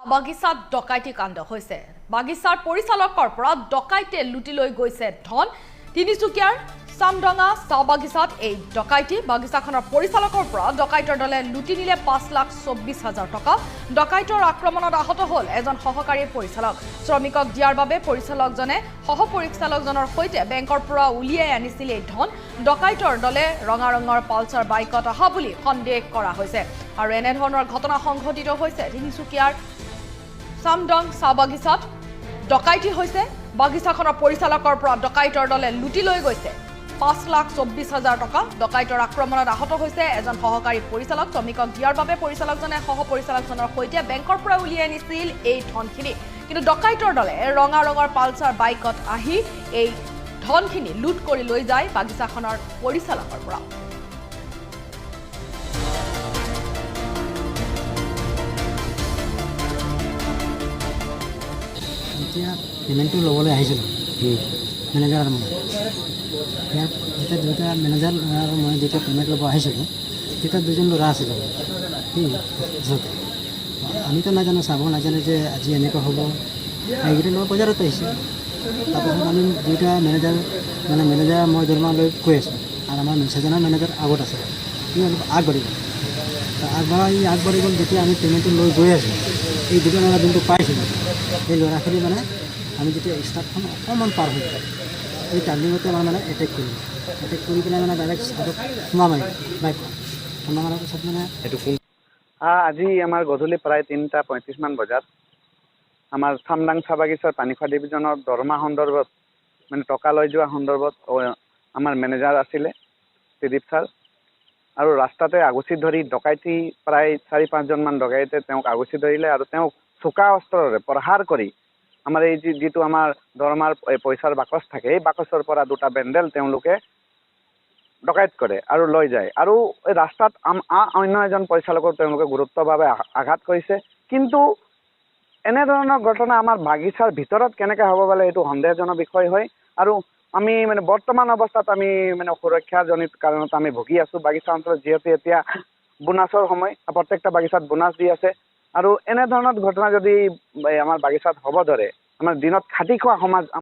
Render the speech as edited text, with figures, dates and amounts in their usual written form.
বাগিচাত ডকাইতি কাণ্ড হৈছে। বাগিচাৰ পৰিচালকৰ পৰা ডকাইতে লুটি লৈ গৈছে ধন। তিনিচুকীয়াৰ চামডঙা চাহ বাগিচাত এই ডকাইতি। বাগিচাখনৰ পৰিচালকৰ পৰা ডকাইতৰ দলে লুটি নিলে 5,24,000 টকা। ডকাইতৰ আক্ৰমণত আহত হ'ল এজন সহকাৰী পৰিচালক। শ্ৰমিকক দিয়াৰ বাবে পৰিচালকজনে সহপৰিচালকজনৰ সৈতে বেংকৰ পৰা উলিয়াই আনিছিল এই ধন। ডকাইতৰ দলে ৰঙা ৰঙৰ পালচাৰ বাইকত অহা বুলি সন্দেহ কৰা হৈছে। আৰু এনেধৰণৰ ঘটনা সংঘটিত হৈছে তিনিচুকীয়াৰ চামডং চাহ বাগিচাত। ডকাইতি হৈছে। বাগিচাখনৰ পৰিচালকৰ পৰা ডকাইতৰ দলে লুটি লৈ গৈছে 5,24,000 টকা। ডকাইতৰ আক্ৰমণত আহত হৈছে এজন সহকাৰী পৰিচালক। শ্ৰমিকক দিয়াৰ বাবে পৰিচালকজনে সহপৰিচালকজনৰ সৈতে বেংকৰ পৰা উলিয়াই আনিছিল এই ধনখিনি। কিন্তু ডকাইতৰ দলে ৰঙা ৰঙৰ পালচাৰ বাইকত আহি এই ধনখিনি লুট কৰি লৈ যায় বাগিচাখনৰ পৰিচালকৰ পৰা। এতিয়া পেমেণ্টটো ল'বলৈ আহিছিলোঁ মেনেজাৰ আৰু মই। ইয়াত যেতিয়া দুয়োটা মেনেজাৰ আৰু মই যেতিয়া পেমেণ্ট ল'ব আহিছিলোঁ তেতিয়া দুজন ল'ৰা আছিলে। পিছতে আমিতো নাজানো, চাব নাজানো যে আজি এনেকুৱা হ'ব। এইকেইটা ল'ৰা বজাৰত আহিছে। তাৰপাছত আমি দুয়োটা মেনেজাৰ মই দৰমহা লৈ গৈ আছোঁ আৰু আমাৰ মিছাজনৰ মেনেজাৰ আগত আছে। সি অলপ আগবাঢ়ি গ'ল। আগবাঢ়ি গ'ল যেতিয়া আমি পেমেণ্টটো লৈ গৈ আছোঁ, এই দুটা ল'ৰা যোনটো পাইছিলোঁ এই ল'ৰাখিনি আমি যেতিয়া ষ্টাৰ্টখন অকণমান পাৰ হৈ যায় এই টাৰ্ণিঙতে এটেক কৰিলোঁ। এটেক কৰি পেলাই ডাইৰেক্ট ষ্টাৰ্টত সোমা মাৰিলোঁ বাইকখন। সোমা মাৰাৰ পিছত আজি আমাৰ গধূলি প্ৰায় 3:35 বজাত আমাৰ চামডাং চাহ বাগিচাৰ পানীখোৱা ডিভিজনৰ দৰমহা সন্দৰ্ভত টকা লৈ যোৱা সন্দৰ্ভত আমাৰ মেনেজাৰ আছিলে ত্ৰিদীপ ছাৰ। আৰু ৰাস্তাতে আগুচি ধৰি ডকাইতি প্ৰায় 4-5জনমান ডকাইতে তেওঁক আগুচি ধৰিলে আৰু তেওঁক চোকা অস্ত্ৰৰে প্ৰহাৰ কৰি আমাৰ এই যিটো আমাৰ দৰমহাৰ পইচাৰ বাকচ থাকে এই বাকচৰ পৰা দুটা বেণ্ডেল তেওঁলোকে ডকাইত কৰে আৰু লৈ যায়। আৰু এই ৰাস্তাত অন্য এজন পৰিচালকক তেওঁলোকে গুৰুত্বভাৱে আঘাত কৰিছে। কিন্তু এনেধৰণৰ ঘটনা আমাৰ বাগিচাৰ ভিতৰত কেনেকৈ হ'ব পাৰে এইটো সন্দেহজনক বিষয় হয়। আৰু আমি বৰ্তমান অৱস্থাত আমি সুৰক্ষাজনিত কাৰণত আমি ভুগি আছোঁ। বাগিচা অঞ্চলত যিহেতু এতিয়া বোনাছৰ সময়, প্ৰত্যেকটা বাগিচাত বোনাছ দি আছে। আৰু এনেধৰণৰ ঘটনা যদি আমাৰ বাগিচাত হ'ব ধৰে, আমাৰ দিনত খাটি খোৱা সমাজ